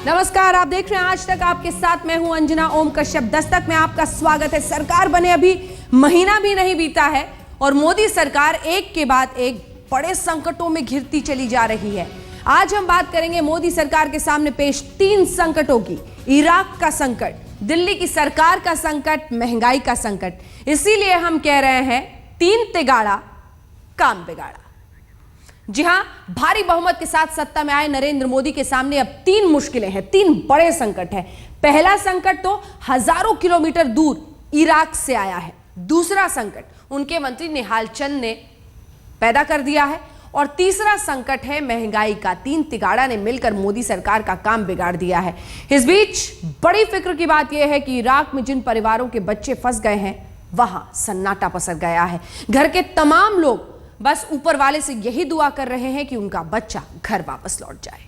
नमस्कार, आप देख रहे हैं आज तक, आपके साथ मैं हूं अंजना ओम कश्यप। दस्तक में आपका स्वागत है। सरकार बने अभी महीना भी नहीं बीता है और मोदी सरकार एक के बाद एक बड़े संकटों में घिरती चली जा रही है। आज हम बात करेंगे मोदी सरकार के सामने पेश 3 संकटों की। इराक का संकट, दिल्ली की सरकार का संकट, महंगाई का संकट। इसीलिए हम कह रहे हैं 3 तिगाड़ा काम बिगाड़ा। जी हां, भारी बहुमत के साथ सत्ता में आए नरेंद्र मोदी के सामने अब 3 मुश्किलें हैं, 3 बड़े संकट हैं। पहला संकट तो हजारों किलोमीटर दूर इराक से आया है। दूसरा संकट उनके मंत्री निहाल चंद ने पैदा कर दिया है और तीसरा संकट है महंगाई का। 3 तिगाड़ा ने मिलकर मोदी सरकार का काम बिगाड़ दिया है। इस बीच बड़ी फिक्र की बात यह है कि इराक में जिन परिवारों के बच्चे फंस गए हैं वहां सन्नाटा पसर गया है। घर के तमाम लोग बस ऊपर वाले से यही दुआ कर रहे हैं कि उनका बच्चा घर वापस लौट जाए।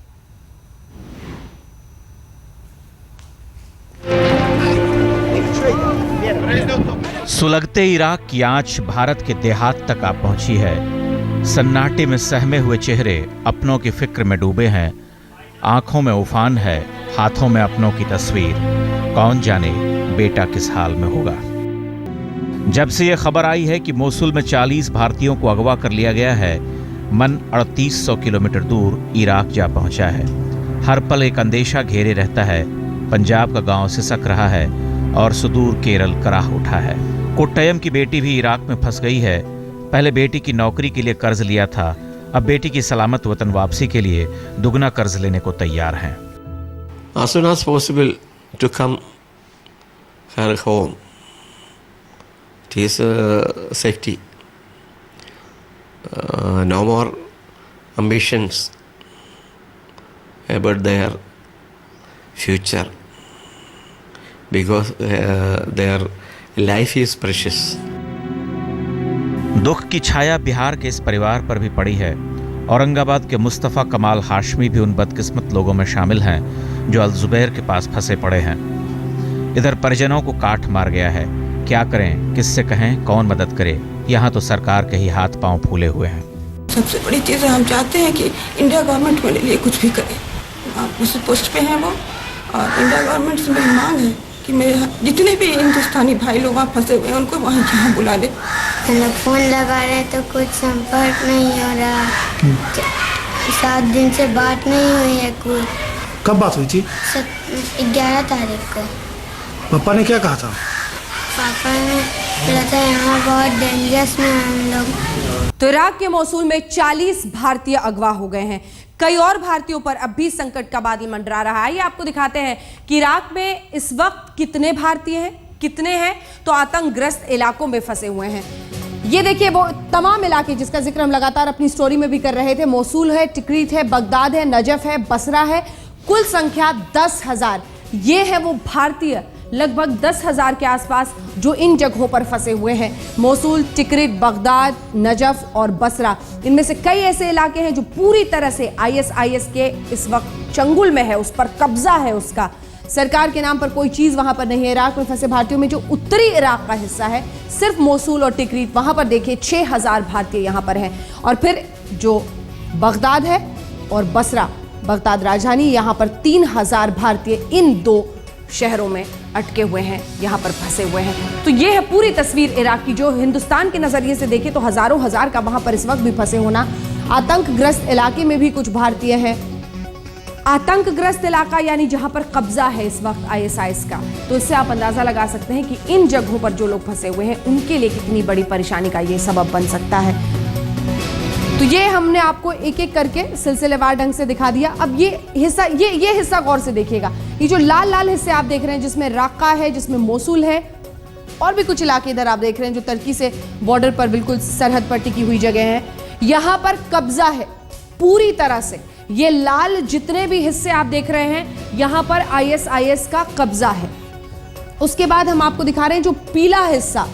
सुलगते इराक की आंच भारत के देहात तक आ पहुंची है। सन्नाटे में सहमे हुए चेहरे अपनों की फिक्र में डूबे हैं। आंखों में उफान है, हाथों में अपनों की तस्वीर। कौन जाने बेटा किस हाल में होगा। जब से यह खबर आई है कि मोसुल में 40 भारतीयों को अगवा कर लिया गया है, मन 3800 किलोमीटर दूर इराक जा पहुंचा है। हर पल एक अंदेशा घेरे रहता है। पंजाब का गांव सिसक रहा है और सुदूर केरल कराह उठा है। कोट्टयम की बेटी भी इराक में फंस गई है। पहले बेटी की नौकरी के लिए कर्ज लिया था, अब बेटी की सलामत वतन वापसी के लिए दुगना कर्ज लेने को तैयार हैं। As soon as possible to come her home. It is safety. No more ambitions about their future because their life is precious. दुख की छाया बिहार के इस परिवार पर भी पड़ी है। औरंगाबाद के मुस्तफ़ा कमाल हाशमी भी उन बदकिस्मत लोगों में शामिल हैं जो अल जुबैर के पास फंसे पड़े हैं। इधर परिजनों को काट मार गया है। क्या करें, किससे कहें, कौन मदद करे। यहाँ तो सरकार के ही हाथ पांव फूले हुए हैं। सबसे बड़ी चीज़ है, हम चाहते हैं कि इंडिया गवर्नमेंट मेरे लिए कुछ भी करे। आप उस पोस्ट पे हैं वो, और इंडिया गवर्नमेंट से मेरी मांग है कि मेरे जितने भी हिंदुस्तानी भाई लोग वहाँ फंसे हुए हैं उनको वहाँ यहाँ बुला ले। फोन लगा रहे तो कुछ संपर्क नहीं हो रहा। 7 दिन से बात नहीं हुई है कोई। कब बात हुई थी? 11 तारीख को। पापा ने क्या कहा था? पापा ने बोला था यहाँ बहुत डेंजरस में हम लोग। तो इराक के मोसुल में 40 भारतीय अगवा हो गए हैं। कई और भारतीयों पर अब भी संकट का बादल मंडरा रहा है। ये आपको दिखाते हैं कि इराक में इस वक्त कितने भारतीय हैं, कितने हैं तो आतंकग्रस्त इलाकों में फंसे हुए हैं। ये देखिए वो तमाम इलाके जिसका जिक्र हम लगातार अपनी स्टोरी में भी कर रहे थे। मोसुल है, टिक्रीत है, बगदाद है, नजफ है, बसरा है। कुल संख्या 10,000। ये है वो भारतीय लगभग 10,000 के आसपास जो इन जगहों पर फंसे हुए हैं। मोसुल, टिक्रीत, बगदाद, नजफ और बसरा, इनमें से कई ऐसे इलाके हैं जो पूरी तरह से ISIS के इस वक्त चंगुल में है, उस पर कब्जा है उसका। सरकार के नाम पर कोई चीज़ वहाँ पर नहीं है। इराक में फंसे भारतीयों में जो उत्तरी इराक का हिस्सा है, सिर्फ मोसुल और टिक्रीत, वहाँ पर देखिए 6,000 भारतीय यहाँ पर हैं। और फिर जो बगदाद है और बसरा, बगदाद राजधानी, यहाँ पर 3,000 भारतीय इन 2 शहरों में अटके हुए हैं, यहाँ पर फंसे हुए हैं। तो ये है पूरी तस्वीर इराक की। जो हिंदुस्तान के नज़रिए से देखें तो हज़ारों हज़ार का वहाँ पर इस वक्त भी फंसे होना। आतंकग्रस्त इलाके में भी कुछ भारतीय हैं। आतंकग्रस्त इलाका यानी जहाँ पर कब्जा है इस वक्त ISIS का। तो इससे आप अंदाज़ा लगा सकते हैं कि इन जगहों पर जो लोग फंसे हुए हैं उनके लिए कितनी बड़ी परेशानी का ये सबब बन सकता है। तो ये हमने आपको एक एक करके सिलसिलेवार ढंग से दिखा दिया। अब ये हिस्सा गौर से देखिएगा। ये जो लाल लाल हिस्से आप देख रहे हैं जिसमें राक्का है, जिसमें मोसुल है, और भी कुछ इलाके इधर आप देख रहे हैं जो तुर्की से बॉर्डर पर बिल्कुल सरहद पर टिकी हुई जगह है। यहाँ पर कब्जा है पूरी तरह से। ये लाल जितने भी हिस्से आप देख रहे हैं यहाँ पर ISIS का कब्जा है। उसके बाद हम आपको दिखा रहे हैं जो पीला हिस्सा,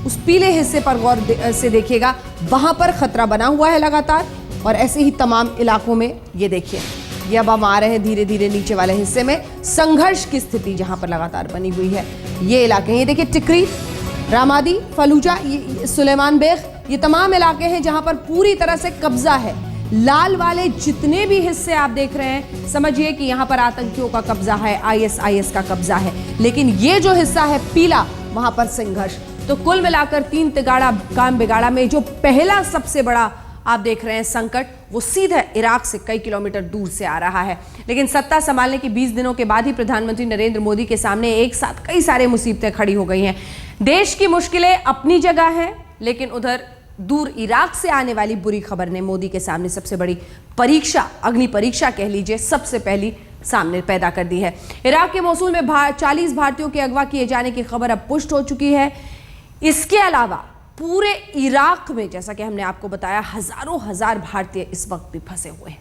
उस पीले हिस्से पर गौर से देखिएगा, वहां पर खतरा बना हुआ है लगातार। और ऐसे ही तमाम इलाकों में ये देखिए, ये अब हम आ रहे हैं धीरे धीरे नीचे वाले हिस्से में, संघर्ष की स्थिति जहां पर लगातार बनी हुई है। ये इलाके, ये देखिए टिक्रीत, रामादी, फलूजा, सुलेमान बेग, ये तमाम इलाके हैं जहां पर पूरी तरह से कब्जा है। लाल वाले जितने भी हिस्से आप देख रहे हैं, समझिए कि यहां पर आतंकियों का कब्जा है, आईएसआईएस का कब्जा है। लेकिन ये जो हिस्सा है पीला, वहां पर संघर्ष। तो कुल मिलाकर 3 तिगाड़ा काम बिगाड़ा में जो पहला सबसे बड़ा आप देख रहे हैं संकट, वो सीधा इराक से कई किलोमीटर दूर से आ रहा है। लेकिन सत्ता संभालने के 20 दिनों के बाद ही प्रधानमंत्री नरेंद्र मोदी के सामने एक साथ कई सारे मुसीबतें खड़ी हो गई हैं। देश की मुश्किलें अपनी जगह हैं, लेकिन उधर दूर इराक से आने वाली बुरी खबर ने मोदी के सामने सबसे बड़ी परीक्षा, अग्नि परीक्षा कह लीजिए, सबसे पहली सामने पैदा कर दी है। इराक के मोसूल में 40 भारतीयों के अगवा किए जाने की खबर अब पुष्ट हो चुकी है। इसके अलावा पूरे इराक में, जैसा कि हमने आपको बताया, हजारों हजार भारतीय इस वक्त भी फंसे हुए हैं।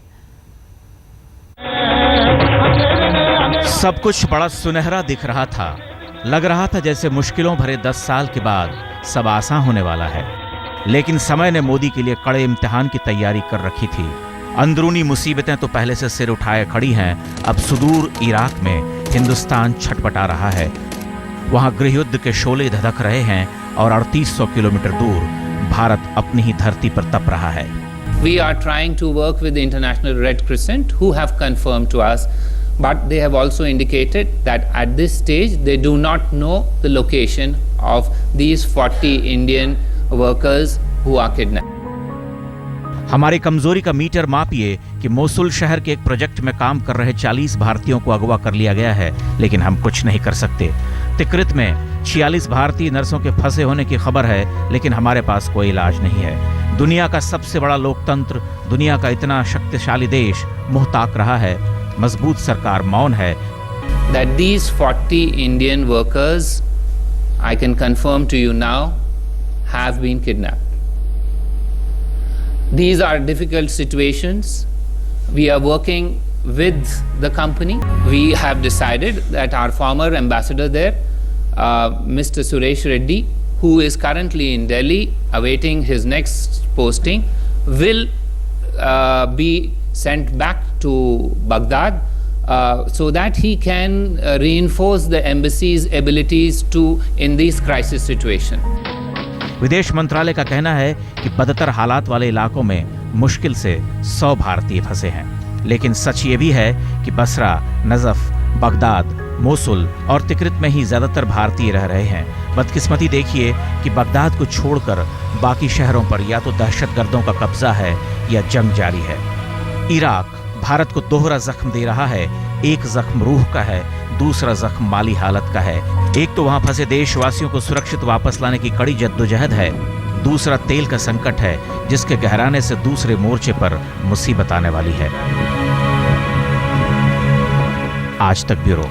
सब कुछ बड़ा सुनहरा दिख रहा था। लग रहा था जैसे मुश्किलों भरे 10 साल के बाद सब आसान होने वाला है। लेकिन समय ने मोदी के लिए कड़े इम्तिहान की तैयारी कर रखी थी। अंदरूनी मुसीबतें तो पहले से सिर उठाए खड़ी हैं। अब सुदूर इराक में हिंदुस्तान छटपटा रहा है। वहां गृहयुद्ध के शोले धधक रहे हैं और 3800 किलोमीटर दूर भारत अपनी ही धरती पर तप रहा है। We are trying to work with the International Red Crescent, who have confirmed to us, but they have also indicated that at this stage they do not know the location of these 40 Indian workers who are kidnapped. हमारी कमजोरी का metre मापिए कि Mosul शहर के एक project में काम कर रहे 40 भारतीयों को अगवा कर लिया गया है, लेकिन हम कुछ नहीं कर सकते। तिक्रित में 46 भारतीय नर्सों के फंसे होने की खबर है, लेकिन हमारे पास कोई इलाज नहीं है। दुनिया का सबसे बड़ा लोकतंत्र, दुनिया का इतना शक्तिशाली देश मुंह ताक रहा है, मजबूत सरकार मौन है। That these 40 Indian workers, I can confirm to you now, have been kidnapped. These are difficult situations. We are working with the company. We have decided that our former ambassador there, Mr. Suresh Reddy, who is currently in Delhi awaiting his next posting, will be sent back to Baghdad so that he can reinforce the embassy's abilities to in this crisis situation. विदेश मंत्रालय का कहना है कि बदतर हालात वाले इलाकों में मुश्किल से 100 भारतीय फंसे हैं। लेकिन सच ये भी है कि बसरा, नजफ, बगदाद, मोसुल और तिक्रित में ही ज्यादातर भारतीय रह रहे हैं। बदकिस्मती देखिए कि बगदाद को छोड़कर बाकी शहरों पर या तो दहशतगर्दों का कब्जा है या जंग जारी है। इराक भारत को दोहरा जख्म दे रहा है। एक जख्म रूह का है, दूसरा जख्म माली हालत का है। एक तो वहां फंसे देशवासियों को सुरक्षित वापस लाने की कड़ी जद्दोजहद है, दूसरा तेल का संकट है जिसके गहराने से दूसरे मोर्चे पर मुसीबत आने वाली है। आज तक ब्यूरो।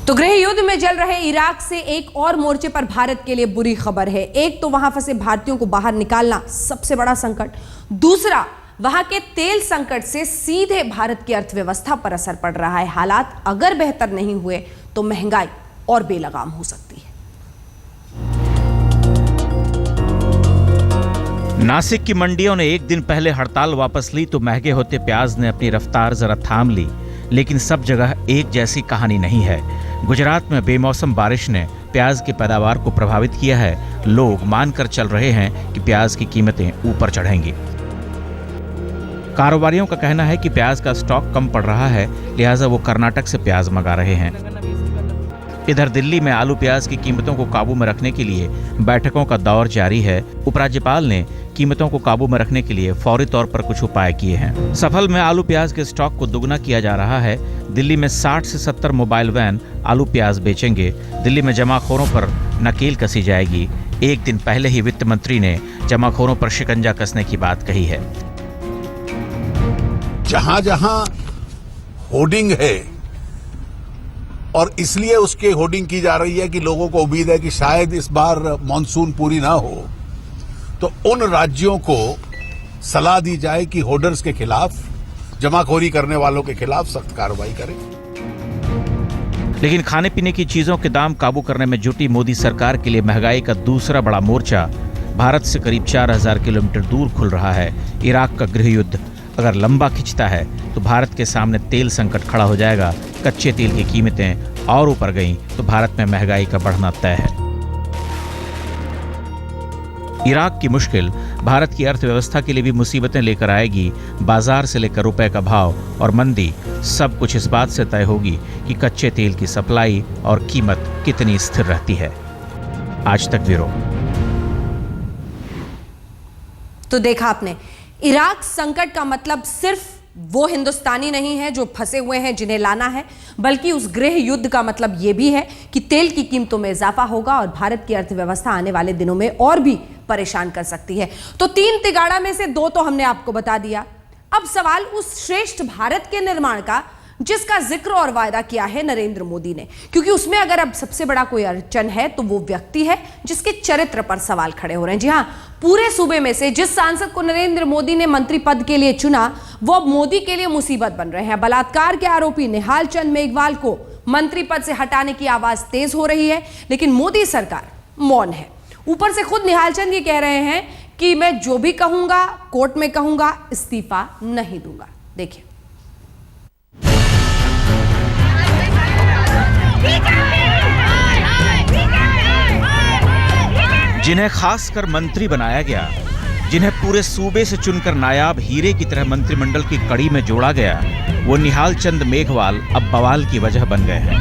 तो गृह युद्ध में जल रहे इराक से एक और मोर्चे पर भारत के लिए बुरी खबर है। एक तो वहां फंसे भारतीयों को बाहर निकालना सबसे बड़ा संकट, दूसरा वहां के तेल संकट से सीधे भारत की अर्थव्यवस्था पर असर पड़ रहा है। हालात अगर बेहतर नहीं हुए तो महंगाई और बेलगाम हो सकती है। नासिक की मंडियों ने एक दिन पहले हड़ताल वापस ली तो महंगे होते प्याज ने अपनी रफ्तार जरा थाम ली, लेकिन सब जगह एक जैसी कहानी नहीं है। गुजरात में बेमौसम बारिश ने प्याज की पैदावार को प्रभावित किया है। लोग मानकर चल रहे हैं कि प्याज की कीमतें ऊपर चढ़ेंगी। कारोबारियों का कहना है कि प्याज का स्टॉक कम पड़ रहा है, लिहाजा वो कर्नाटक से प्याज मंगा रहे हैं। इधर दिल्ली में आलू प्याज की कीमतों को काबू में रखने के लिए बैठकों का दौर जारी है। उपराज्यपाल ने कीमतों को काबू में रखने के लिए फौरी तौर पर कुछ उपाय किए हैं। सफल में आलू प्याज के स्टॉक को दुगना किया जा रहा है। दिल्ली में 60 से 70 मोबाइल वैन आलू प्याज बेचेंगे। दिल्ली में जमाखोरों पर नकेल कसी जाएगी। एक दिन पहले ही वित्त मंत्री ने जमाखोरों पर शिकंजा कसने की बात कही है। जहां जहां होर्डिंग है और इसलिए उसके होर्डिंग की जा रही है कि लोगों को उम्मीद है कि शायद इस बार मॉनसून पूरी ना हो, तो उन राज्यों को सलाह दी जाए कि होर्डर्स के खिलाफ, जमाखोरी करने वालों के खिलाफ सख्त कार्रवाई करें। लेकिन खाने पीने की चीजों के दाम काबू करने में जुटी मोदी सरकार के लिए महंगाई का दूसरा बड़ा मोर्चा भारत से करीब 4000 किलोमीटर दूर खुल रहा है। इराक का गृह युद्ध अगर लंबा खिंचता है तो भारत के सामने तेल संकट खड़ा हो जाएगा। कच्चे तेल की कीमतें और ऊपर गईं तो भारत में महंगाई का बढ़ना तय है। इराक की मुश्किल भारत की अर्थव्यवस्था के लिए भी मुसीबतें लेकर आएगी। बाजार से लेकर रुपए का भाव और मंदी, सब कुछ इस बात से तय होगी कि कच्चे तेल की सप्लाई और कीमत कितनी स्थिर रहती है। आज तक ब्यूरो। तो देखा आपने, इराक संकट का मतलब सिर्फ वो हिंदुस्तानी नहीं है जो फंसे हुए हैं जिन्हें लाना है, बल्कि उस गृह युद्ध का मतलब यह भी है कि तेल की कीमतों में इजाफा होगा और भारत की अर्थव्यवस्था आने वाले दिनों में और भी परेशान कर सकती है। तो 3 तिगाड़ा में से 2 तो हमने आपको बता दिया। अब सवाल उस श्रेष्ठ भारत के निर्माण का जिसका जिक्र और वायदा किया है नरेंद्र मोदी ने, क्योंकि उसमें अगर अब सबसे बड़ा कोई अड़चन है तो वो व्यक्ति है जिसके चरित्र पर सवाल खड़े हो रहे हैं। जी हां, पूरे सूबे में से जिस सांसद को नरेंद्र मोदी ने मंत्री पद के लिए चुना वो अब मोदी के लिए मुसीबत बन रहे हैं। बलात्कार के आरोपी निहाल चंद मेघवाल को मंत्री पद से हटाने की आवाज तेज हो रही है, लेकिन मोदी सरकार मौन है। ऊपर से खुद निहाल चंद ये कह रहे हैं कि मैं जो भी कहूंगा कोर्ट में कहूंगा, इस्तीफा नहीं दूंगा। देखिए, जिन्हें खासकर मंत्री बनाया गया, जिन्हें पूरे सूबे से चुनकर नायाब हीरे की तरह मंत्रिमंडल की कड़ी में जोड़ा गया, वो निहाल चंद मेघवाल अब बवाल की वजह बन गए हैं।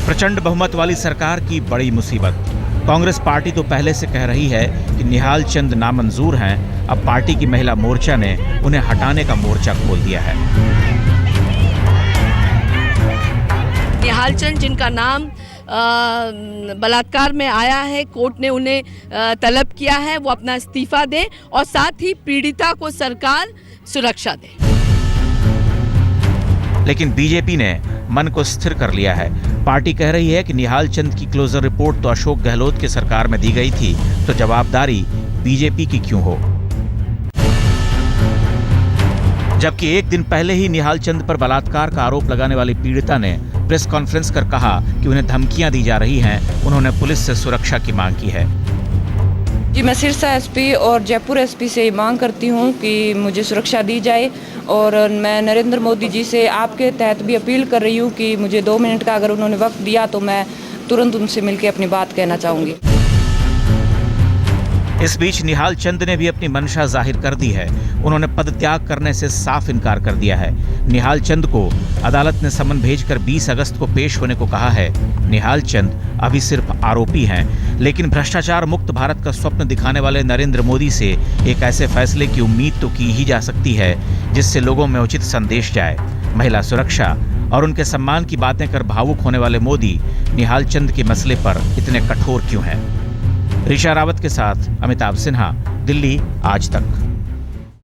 प्रचंड बहुमत वाली सरकार की बड़ी मुसीबत। कांग्रेस पार्टी तो पहले से कह रही है कि निहाल चंद नामंजूर हैं। अब पार्टी की महिला मोर्चा ने उन्हें हटाने का मोर्चा खोल दिया है। निहाल चंद जिनका नाम बलात्कार में आया है, कोर्ट ने उन्हें तलब किया है वो अपना इस्तीफा दें और साथ ही पीड़िता को सरकार सुरक्षा दे। लेकिन बीजेपी ने मन को स्थिर कर लिया है। पार्टी कह रही है कि निहाल चंद की क्लोजर रिपोर्ट तो अशोक गहलोत की सरकार में दी गई थी, तो जवाबदारी बीजेपी की क्यों हो। जबकि एक दिन पहले ही निहाल चंद पर बलात्कार का आरोप लगाने वाली पीड़िता ने प्रेस कॉन्फ्रेंस कर कहा कि उन्हें धमकियां दी जा रही हैं। उन्होंने पुलिस से सुरक्षा की मांग की है। जी, मैं सिरसा एसपी और जयपुर एसपी से मांग करती हूं कि मुझे सुरक्षा दी जाए और मैं नरेंद्र मोदी जी से आपके तहत भी अपील कर रही हूं कि मुझे 2 मिनट का अगर उन्होंने वक्त दिया तो मैं तुरंत उनसे मिलकर अपनी बात कहना चाहूँगी। इस बीच निहाल चंद ने भी अपनी मंशा जाहिर कर दी है। उन्होंने पद त्याग करने से साफ इनकार कर दिया है। निहाल चंद को अदालत ने समन भेजकर 20 अगस्त को पेश होने को कहा है। निहाल चंद अभी सिर्फ आरोपी हैं, लेकिन भ्रष्टाचार मुक्त भारत का स्वप्न दिखाने वाले नरेंद्र मोदी से एक ऐसे फैसले की उम्मीद तो की ही जा सकती है जिससे लोगों में उचित संदेश जाए। महिला सुरक्षा और उनके सम्मान की बातें कर भावुक होने वाले मोदी निहाल चंद के मसले पर इतने कठोर क्यों हैं। ऋचा रावत के साथ अमिताभ सिन्हा, दिल्ली आज तक।